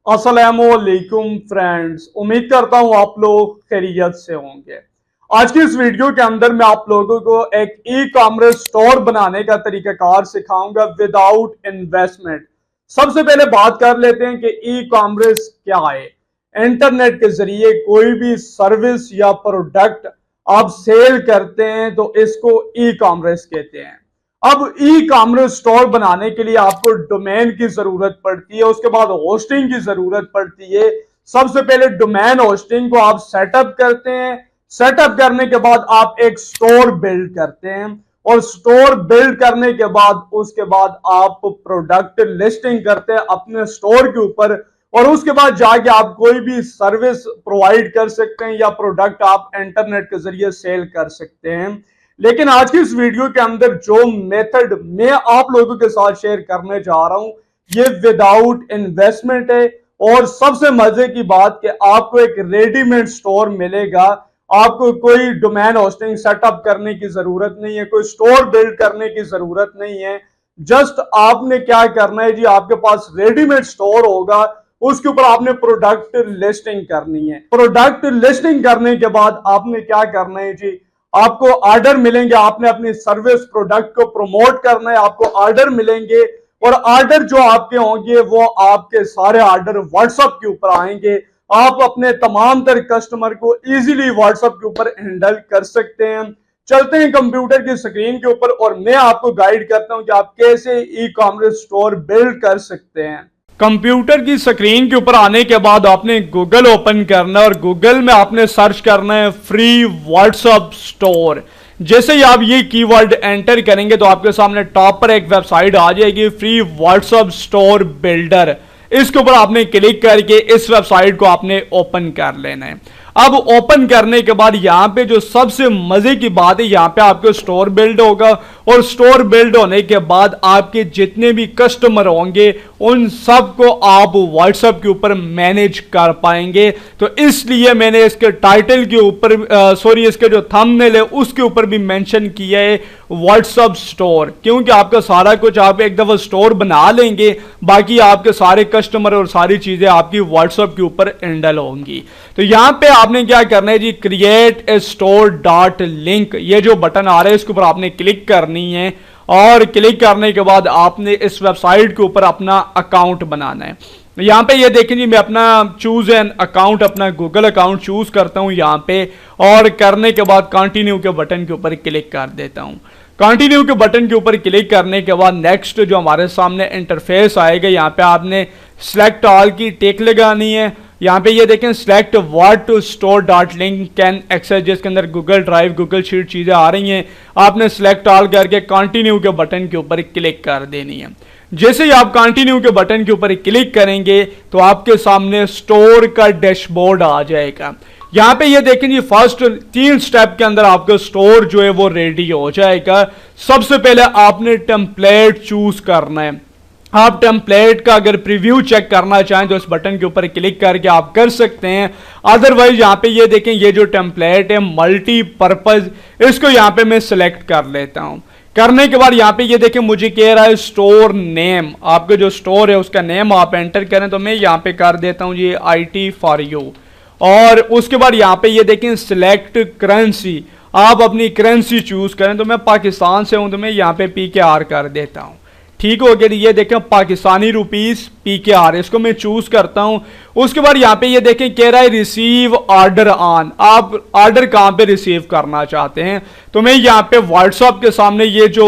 अस्सलामुअलैकुम फ्रेंड्स, उम्मीद करता हूं आप लोग खैरियत से होंगे। आज की इस वीडियो के अंदर मैं आप लोगों को एक ई कॉमर्स स्टोर बनाने का तरीकाकार सिखाऊंगा विदाउट इन्वेस्टमेंट। सबसे पहले बात कर लेते हैं कि ई कॉमर्स क्या है। इंटरनेट के जरिए कोई भी सर्विस या प्रोडक्ट आप सेल करते हैं तो इसको ई कॉमर्स कहते हैं। अब ई कॉमर्स स्टोर बनाने के लिए आपको डोमेन की जरूरत पड़ती है, उसके बाद होस्टिंग की जरूरत पड़ती है। सबसे पहले डोमेन होस्टिंग को आप सेटअप करते हैं। सेटअप करने के बाद आप एक स्टोर बिल्ड करते हैं और स्टोर बिल्ड करने के बाद उसके बाद आप प्रोडक्ट लिस्टिंग करते हैं अपने स्टोर के ऊपर और उसके बाद जाके आप कोई भी सर्विस प्रोवाइड कर सकते हैं या प्रोडक्ट आप इंटरनेट के जरिए सेल कर सकते हैं। लेकिन आज की इस वीडियो के अंदर जो मेथड मैं आप लोगों के साथ शेयर करने जा रहा हूं ये विदाउट इन्वेस्टमेंट है। और सबसे मजे की बात कि आपको एक रेडीमेड स्टोर मिलेगा। आपको कोई डोमेन होस्टिंग सेटअप करने की जरूरत नहीं है, कोई स्टोर बिल्ड करने की जरूरत नहीं है। जस्ट आपने क्या करना है जी, आपके पास रेडीमेड स्टोर होगा, उसके ऊपर आपने प्रोडक्ट लिस्टिंग करनी है। प्रोडक्ट लिस्टिंग करने के बाद आपने क्या करना है जी, आपको ऑर्डर मिलेंगे, आपने अपनी सर्विस प्रोडक्ट को प्रमोट करना है, आपको ऑर्डर मिलेंगे और ऑर्डर जो आपके होंगे वो आपके सारे ऑर्डर व्हाट्सएप के ऊपर आएंगे। आप अपने तमाम तर कस्टमर को इजीली व्हाट्सएप के ऊपर हैंडल कर सकते हैं। चलते हैं कंप्यूटर की स्क्रीन के ऊपर और मैं आपको गाइड करता हूं कि आप कैसे ई कॉमर्स स्टोर बिल्ड कर सकते हैं। कंप्यूटर की स्क्रीन के ऊपर आने के बाद आपने गूगल ओपन करना है और गूगल में आपने सर्च करना है फ्री व्हाट्सएप स्टोर। जैसे ही आप ये कीवर्ड एंटर करेंगे तो आपके सामने टॉप पर एक वेबसाइट आ जाएगी, फ्री व्हाट्सएप स्टोर बिल्डर। इसके ऊपर आपने क्लिक करके इस वेबसाइट को आपने ओपन कर लेना है। अब ओपन करने के बाद यहां पे जो सबसे मजे की बात है, यहां पे आपको स्टोर बिल्ड होगा और स्टोर बिल्ड होने के बाद आपके जितने भी कस्टमर होंगे उन सबको आप व्हाट्सएप के ऊपर मैनेज कर पाएंगे। तो इसलिए मैंने इसके टाइटल के ऊपर इसके जो थंबनेल है उसके ऊपर भी मेंशन किया है व्हाट्सएप स्टोर, क्योंकि आपका सारा कुछ आप एक दफा स्टोर बना लेंगे, बाकी आपके सारे कस्टमर और सारी चीजें आपकी व्हाट्सएप के ऊपर हैंडल होंगी। तो यहां पे आपने क्या करना है जी, create a store dot link, ये जो बटन आ रहा है इसके ऊपर आपने क्लिक करनी है और क्लिक करने के बाद आपने इस वेबसाइट के ऊपर अपना अकाउंट बनाना है। यहां पे ये देखें जी, मैं अपना चूज एन अकाउंट, अपना गूगल अकाउंट चूज करता हूं यहां पे और करने के बाद कंटिन्यू के बटन के ऊपर क्लिक कर देता हूं। कंटिन्यू के बटन के ऊपर क्लिक करने के बाद नेक्स्ट जो हमारे सामने इंटरफेस आएगा, यहाँ पे आपने सिलेक्ट ऑल की टिक लगानी है। यहाँ पे ये देखें select what to store dot link can access, जिसके अंदर गूगल ड्राइव गूगल शीट चीजें आ रही हैं, आपने सिलेक्ट ऑल करके कंटिन्यू के बटन के ऊपर क्लिक कर देनी है। जैसे ही आप कंटिन्यू के बटन के ऊपर क्लिक करेंगे तो आपके सामने स्टोर का डैशबोर्ड आ जाएगा। यहां पे ये देखें जी, फर्स्ट 3 स्टेप के अंदर आपका स्टोर जो है वो रेडी हो जाएगा। सबसे पहले आपने टेम्पलेट चूज करना है। आप टेम्पलेट का अगर प्रीव्यू चेक करना चाहें तो इस बटन के ऊपर क्लिक करके आप कर सकते हैं। अदरवाइज यहां पे ये देखें, ये जो टेम्पलेट है मल्टीपर्पज, इसको यहां पे मैं सिलेक्ट कर लेता हूं। करने के बाद यहां पे ये देखें मुझे कह रहा है स्टोर नेम, आपका जो स्टोर है उसका नेम आप एंटर करें, तो मैं यहां पे कर देता हूं ये IT फॉर यू। और उसके बाद यहां पे ये देखें सिलेक्ट करेंसी, आप अपनी करेंसी चूज करें, तो मैं पाकिस्तान से हूं तो मैं यहां पे PKR कर देता हूं। ठीक हो गया, ये देखें पाकिस्तानी रुपीस PKR, इसको मैं चूज करता हूं। उसके बाद यहां पे ये देखें कह रहा है रिसीव ऑर्डर ऑन, आप ऑर्डर कहां पे रिसीव करना चाहते हैं, तो मैं यहां पे व्हाट्सएप के सामने ये जो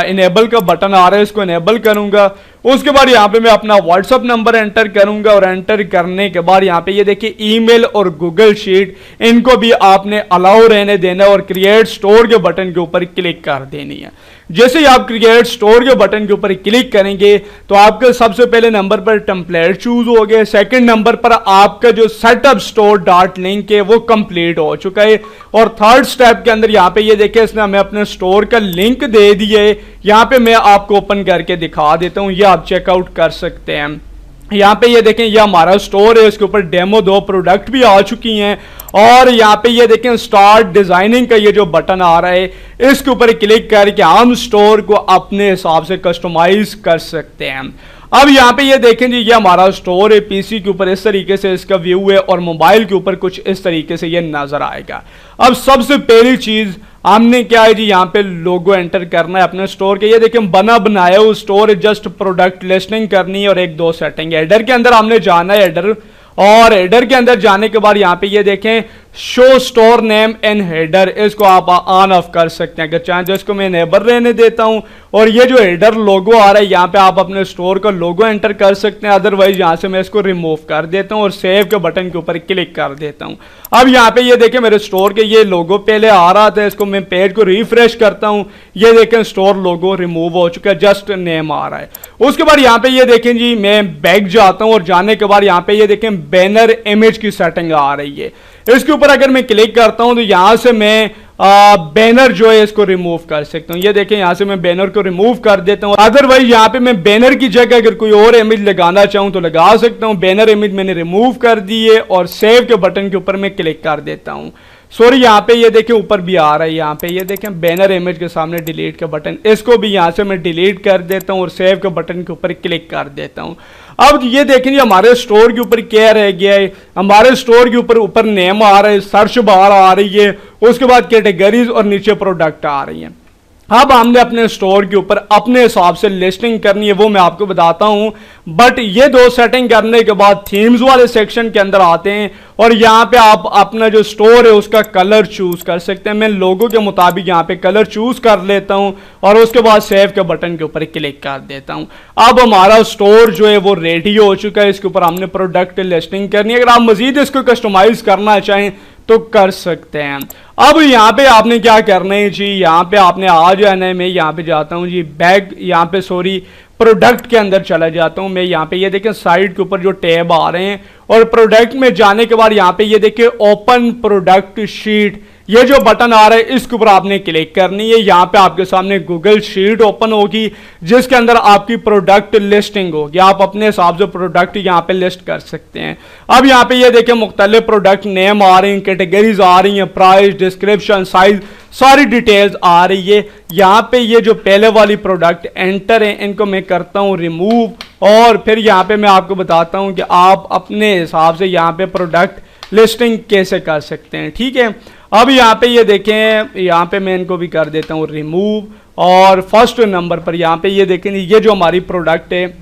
इनेबल का बटन आ रहा है इसको इनेबल करूंगा। उसके बाद यहां पे मैं अपना व्हाट्सएप नंबर एंटर करूंगा और एंटर करने के बाद यहां पे ये देखिए ईमेल और गूगल शीट, इनको भी आपने अलाउ रहने देना और क्रिएट स्टोर के बटन के ऊपर क्लिक कर देनी है। जैसे ही आप क्रिएट स्टोर के बटन के ऊपर क्लिक करेंगे तो आपके सबसे पहले नंबर पर टेम्पलेट चूज हो गया, सेकंड नंबर पर आपका जो सेटअप स्टोर डॉट लिंक है वो कंप्लीट हो चुका है और थर्ड स्टेप के अंदर यहां पे ये देखिए इसने हमें अपने स्टोर का लिंक दे दिया है। यहां पे मैं आपको ओपन करके दिखा देता हूं, ये आप चेकआउट कर सकते हैं। यहाँ पे ये देखें ये हमारा स्टोर है, इसके ऊपर डेमो 2 प्रोडक्ट भी आ चुकी हैं और यहाँ पे ये देखें स्टार्ट डिजाइनिंग का ये जो बटन आ रहा है इसके ऊपर क्लिक करके हम स्टोर को अपने हिसाब से कस्टमाइज कर सकते हैं। अब यहाँ पे ये देखें जी, ये हमारा स्टोर है पीसी के ऊपर, इस तरीके से इसका व्यू है और मोबाइल के ऊपर कुछ इस तरीके से ये नजर आएगा। अब सबसे पहली चीज हमने क्या है जी, यहाँ पे लोगो एंटर करना है अपने स्टोर के। ये देखें बना बनाया हुआ स्टोर है, जस्ट प्रोडक्ट लिस्टिंग करनी है और एक दो सेटिंग। हेडर के अंदर हमने जाना है, हेडर, और हेडर के अंदर जाने के बाद यहाँ पे ये देखें show store name and header, इसको आप ऑन ऑफ कर सकते हैं अगर चाहें। तो इसको मैं नेबर रहने देता हूं और ये जो हेडर लोगो आ रहा है यहाँ पे आप अपने स्टोर का लोगो एंटर कर सकते हैं। अदरवाइज यहाँ से मैं इसको रिमूव कर देता हूं और सेव के बटन के ऊपर क्लिक कर देता हूं। अब यहाँ पे ये देखें मेरे स्टोर के ये लोगो पहले आ रहा था, इसको मैं पेज को रिफ्रेश करता हूं, ये देखें स्टोर लोगो रिमूव हो चुका है, जस्ट नेम आ रहा है। उसके बाद यहाँ पे ये देखें जी, मैं बैक जाता हूं और जाने के बाद यहाँ पे ये देखें बैनर इमेज की सेटिंग आ रही है। इसके ऊपर अगर मैं क्लिक करता हूं तो यहां से मैं बैनर जो है इसको रिमूव कर सकता हूं। ये देखें यहां से मैं बैनर को रिमूव कर देता हूं। अदरवाइज यहां पे मैं बैनर की जगह अगर कोई और इमेज लगाना चाहूं तो लगा सकता हूं। बैनर इमेज मैंने रिमूव कर दी है और सेव के बटन के ऊपर मैं क्लिक कर देता हूं। सॉरी, यहाँ पे ये देखें ऊपर भी आ रहा है, यहाँ पे ये देखें बैनर इमेज के सामने डिलीट का बटन, इसको भी यहाँ से मैं डिलीट कर देता हूँ और सेव के बटन के ऊपर क्लिक कर देता हूँ। अब ये देखें जी हमारे स्टोर के ऊपर क्या रह गया है, हमारे स्टोर के ऊपर नेम आ रहा है, सर्च बार आ रही है, उसके बाद कैटेगरीज और नीचे प्रोडक्ट आ रही है। अब हमने अपने स्टोर के ऊपर अपने हिसाब से लिस्टिंग करनी है, वो मैं आपको बताता हूं। बट ये दो सेटिंग करने के बाद थीम्स वाले सेक्शन के अंदर आते हैं और यहाँ पे आप अपना जो स्टोर है उसका कलर चूज कर सकते हैं। मैं लोगों के मुताबिक यहाँ पे कलर चूज कर लेता हूँ और उसके बाद सेव के बटन के ऊपर क्लिक कर देता हूँ। अब हमारा स्टोर जो है वो रेडी हो चुका है। इसके ऊपर हमने प्रोडक्ट लिस्टिंग करनी है। अगर आप मजीद इसको कस्टमाइज करना चाहें तो कर सकते हैं। अब यहाँ पे आपने क्या करना है जी, यहाँ पे आपने आ जाना है। मैं यहाँ पे जाता हूँ जी बैग, यहाँ पे सॉरी प्रोडक्ट के अंदर चला जाता हूँ मैं। यहाँ पे ये देखें साइड के ऊपर जो टैब आ रहे हैं और प्रोडक्ट में जाने के बाद यहाँ पे ये देखें ओपन प्रोडक्ट शीट, ये जो बटन आ रहा है इसके ऊपर आपने क्लिक करनी है। यहाँ पे आपके सामने गूगल शीट ओपन होगी जिसके अंदर आपकी प्रोडक्ट लिस्टिंग होगी। आप अपने हिसाब से प्रोडक्ट यहाँ पे लिस्ट कर सकते हैं। अब यहाँ पे ये देखें मुख्तलिफ प्रोडक्ट नेम आ रही हैं, कैटेगरीज आ रही हैं, प्राइस, डिस्क्रिप्शन, साइज, सारी डिटेल्स आ रही है। यहाँ पे ये जो पहले वाली प्रोडक्ट एंटर है इनको मैं करता हूँ रिमूव और फिर यहाँ पे मैं आपको बताता हूँ कि आप अपने हिसाब से यहाँ पे प्रोडक्ट लिस्टिंग कैसे कर सकते हैं। ठीक है, अब यहाँ पे ये देखें, यहाँ पे मैं इनको भी कर देता हूँ रिमूव और फर्स्ट नंबर पर यहाँ पे ये देखें ये जो हमारी प्रोडक्ट है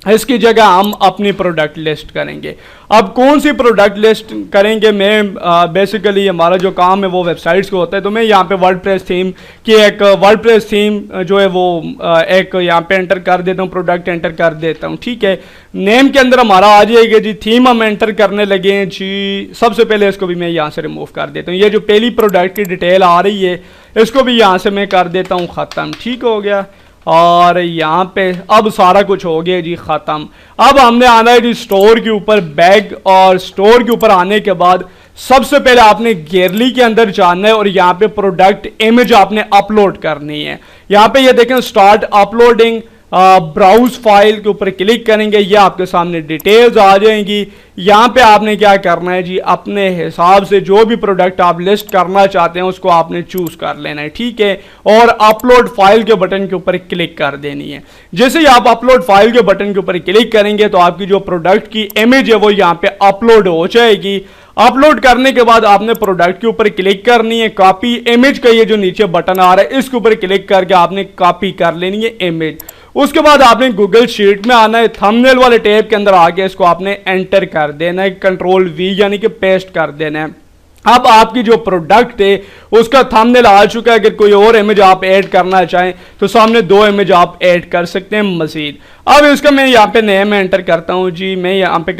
इसकी जगह हम अपनी प्रोडक्ट लिस्ट करेंगे। अब कौन सी प्रोडक्ट लिस्ट करेंगे, मैं बेसिकली हमारा जो काम है वो वेबसाइट्स को होता है, तो मैं यहाँ पे वर्डप्रेस थीम की एक वर्डप्रेस थीम जो है वो एक यहाँ पे एंटर कर देता हूँ, प्रोडक्ट एंटर कर देता हूँ। ठीक है, नेम के अंदर हमारा आ जाएगा जी, थीम हम एंटर करने लगे हैं जी। सबसे पहले इसको भी मैं यहाँ से रिमूव कर देता हूँ। ये जो पहली प्रोडक्ट की डिटेल आ रही है इसको भी यहाँ से मैं कर देता हूँ ख़त्म। ठीक हो गया, और यहाँ पे अब सारा कुछ हो गया जी ख़त्म। अब हमने आना है जी स्टोर के ऊपर बैग, और स्टोर के ऊपर आने के बाद सबसे पहले आपने गैलरी के अंदर जाना है और यहाँ पे प्रोडक्ट इमेज आपने अपलोड करनी है। यहाँ पे ये देखें स्टार्ट अपलोडिंग, ब्राउज फाइल के ऊपर क्लिक करेंगे, ये आपके सामने डिटेल्स आ जाएंगी। यहाँ पे आपने क्या करना है जी, अपने हिसाब से जो भी प्रोडक्ट आप लिस्ट करना चाहते हैं उसको आपने चूज कर लेना है। ठीक है, और अपलोड फाइल के बटन के ऊपर क्लिक कर देनी है। जैसे ही आप अपलोड फाइल के बटन के ऊपर क्लिक करेंगे तो आपकी जो प्रोडक्ट की इमेज है वो यहाँ पे अपलोड हो जाएगी। अपलोड करने के बाद आपने प्रोडक्ट के ऊपर क्लिक करनी है, कॉपी इमेज का ये जो नीचे बटन आ रहा है इसके ऊपर क्लिक करके आपने कॉपी कर लेनी है इमेज। उसके बाद आपने गूगल शीट में आना है, थंबनेल वाले टैब के अंदर आके इसको आपने एंटर कर देना है, कंट्रोल वी यानी कि पेस्ट कर देना है। अब आपकी जो प्रोडक्ट है उसका थंबनेल आ चुका है। अगर कोई और इमेज आप ऐड करना चाहें तो सामने दो इमेज आप ऐड कर सकते हैं मजीद। अब इसका मैं यहाँ पे नेम एंटर करता हूँ जी, मैं यहाँ पे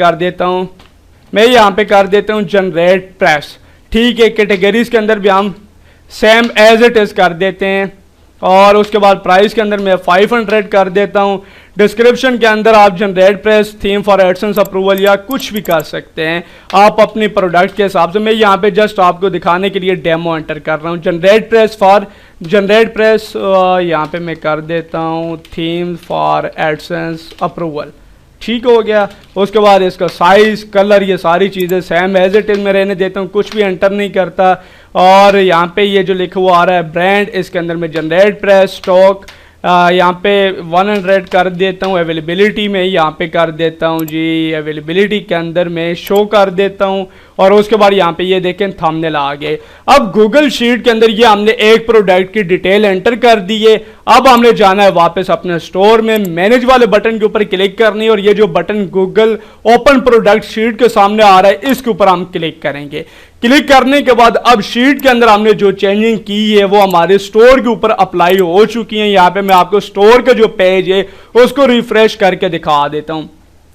कर देता हूँ जनरेट प्रेस। ठीक है, कैटेगरीज के अंदर भी हम सेम एज इट इज कर देते हैं और उसके बाद प्राइस के अंदर मैं 500 कर देता हूँ। डिस्क्रिप्शन के अंदर आप generate press theme for AdSense approval या कुछ भी कर सकते हैं आप अपनी प्रोडक्ट के हिसाब से। मैं यहाँ पे जस्ट आपको दिखाने के लिए डेमो एंटर कर रहा हूँ। जनरेट प्रेस यहाँ पे मैं कर देता हूँ थीम फॉर एडसेंस अप्रूवल। ठीक हो गया, उसके बाद इसका साइज, कलर, ये सारी चीज़ें सेम एज इट इज में रहने देता हूँ, कुछ भी एंटर नहीं करता। और यहाँ पे ये जो लिखा हुआ आ रहा है ब्रांड, इसके अंदर में जनरेट प्रेस स्टॉक यहाँ पे 100 कर देता हूँ अवेलेबिलिटी में, यहाँ पे कर देता हूँ जी अवेलेबिलिटी के अंदर में शो कर देता हूँ और उसके बाद यहाँ पे ये देखें थंबनेल आ गए। अब गूगल शीट के अंदर ये हमने एक प्रोडक्ट की डिटेल एंटर कर दी है। अब हमने जाना है वापस अपने स्टोर में, मैनेज वाले बटन के ऊपर क्लिक करनी है और ये जो button Google open product sheet के सामने आ रहा है इसके ऊपर हम क्लिक करेंगे। क्लिक करने के बाद अब शीट के अंदर हमने जो चेंजिंग की है वो हमारे स्टोर के ऊपर अप्लाई हो चुकी है। यहाँ पे मैं आपको स्टोर का जो पेज है उसको रिफ्रेश करके दिखा देता हूँ।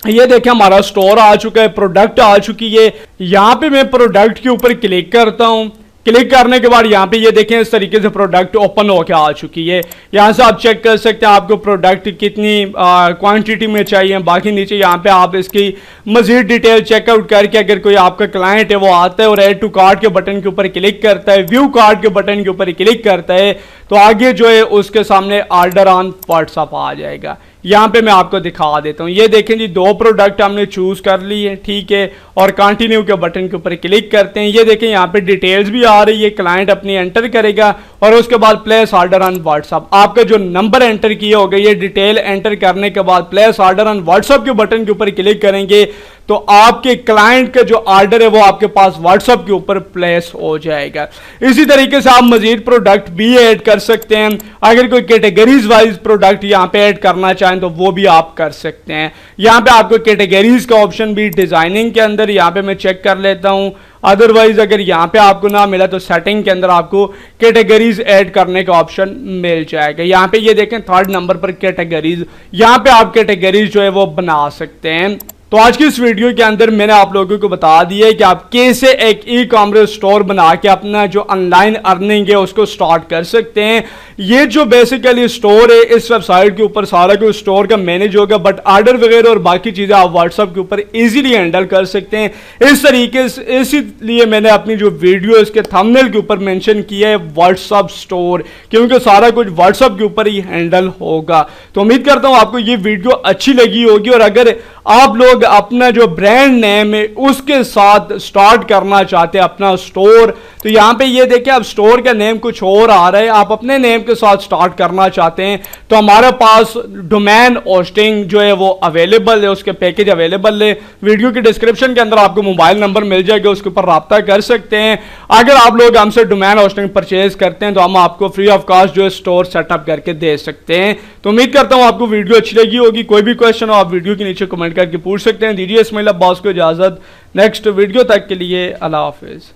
ये देखें हमारा स्टोर आ चुका है, प्रोडक्ट आ चुकी है। यहाँ पे मैं प्रोडक्ट के ऊपर क्लिक करता हूँ। क्लिक करने के बाद यहाँ पे ये देखें इस तरीके से प्रोडक्ट ओपन होकर आ चुकी है। यहाँ से आप चेक कर सकते हैं आपको प्रोडक्ट कितनी क्वांटिटी में चाहिए। बाकी नीचे यहाँ पे आप इसकी मजीद डिटेल चेकआउट करके अगर कोई आपका क्लाइंट है वो आता है और ऐड टू कार्ट के बटन के ऊपर क्लिक करता है, व्यू कार्ट के बटन के ऊपर क्लिक करता है तो आगे जो है उसके सामने ऑर्डर ऑन व्हाट्सएप आ जाएगा। यहाँ पे मैं आपको दिखा देता हूँ। ये देखें जी 2 प्रोडक्ट हमने चूज कर ली है, ठीक है, और कंटिन्यू के बटन के ऊपर क्लिक करते हैं। ये देखें यहाँ पे डिटेल्स भी आ रही है, क्लाइंट अपनी एंटर करेगा और उसके बाद प्लेस ऑर्डर ऑन व्हाट्सएप। आपका जो नंबर एंटर किया होगा ये डिटेल एंटर करने के बाद प्लेस ऑर्डर ऑन व्हाट्सएप के बटन के ऊपर क्लिक करेंगे तो आपके क्लाइंट का जो ऑर्डर है वो आपके पास व्हाट्सएप के ऊपर प्लेस हो जाएगा। इसी तरीके से आप मजीद प्रोडक्ट भी ऐड कर सकते हैं। अगर कोई कैटेगरीज वाइज प्रोडक्ट यहाँ पे ऐड करना चाहें तो वो भी आप कर सकते हैं। यहाँ पे आपको कैटेगरीज का ऑप्शन भी डिजाइनिंग के अंदर यहाँ पे मैं चेक कर लेता हूँ। अदरवाइज अगर यहाँ पे आपको ना मिला तो सेटिंग के अंदर आपको कैटेगरीज ऐड करने का ऑप्शन मिल जाएगा। यहाँ पे ये देखें 3rd नंबर पर कैटेगरीज, यहाँ पे आप कैटेगरीज जो है वो बना सकते हैं। तो आज की इस वीडियो के अंदर मैंने आप लोगों को बता दिया है कि आप कैसे एक ई कॉमर्स स्टोर बना के अपना जो ऑनलाइन अर्निंग है उसको स्टार्ट कर सकते हैं। ये जो बेसिकली स्टोर है इस वेबसाइट के ऊपर सारा कुछ स्टोर का मैनेज होगा, बट ऑर्डर वगैरह और बाकी चीज़ें आप व्हाट्सएप के ऊपर इजीली हैंडल कर सकते हैं। इस तरीके से इसीलिए मैंने अपनी जो वीडियो इसके थंबनेल के ऊपर मेंशन किया है व्हाट्सएप स्टोर, क्योंकि सारा कुछ व्हाट्सएप के ऊपर ही हैंडल होगा। तो उम्मीद करता हूँ आपको ये वीडियो अच्छी लगी होगी और अगर आप लोग अपना जो ब्रांड नेम है उसके साथ स्टार्ट करना चाहते हैं अपना स्टोर, तो यहाँ पे ये देखिए अब स्टोर का नेम कुछ और आ रहा है, आप अपने नेम के साथ स्टार्ट करना चाहते हैं तो हमारे पास डोमेन होस्टिंग जो है वो अवेलेबल है, उसके पैकेज अवेलेबल है। वीडियो के डिस्क्रिप्शन के अंदर आपको मोबाइल नंबर मिल जाएगा, उसके ऊपर रब्ता कर सकते हैं। अगर आप लोग हमसे डोमेन होस्टिंग परचेज करते हैं तो हम आपको फ्री ऑफ कॉस्ट जो है स्टोर सेटअप करके दे सकते हैं। तो उम्मीद करता हूँ आपको वीडियो अच्छी लगी होगी। कोई भी क्वेश्चन हो आप वीडियो के नीचे कमेंट करके पूछ सकते हैं। दीजिए इस्माइल अब्बास को इजाजत, नेक्स्ट वीडियो तक के लिए अल्लाह हाफिज।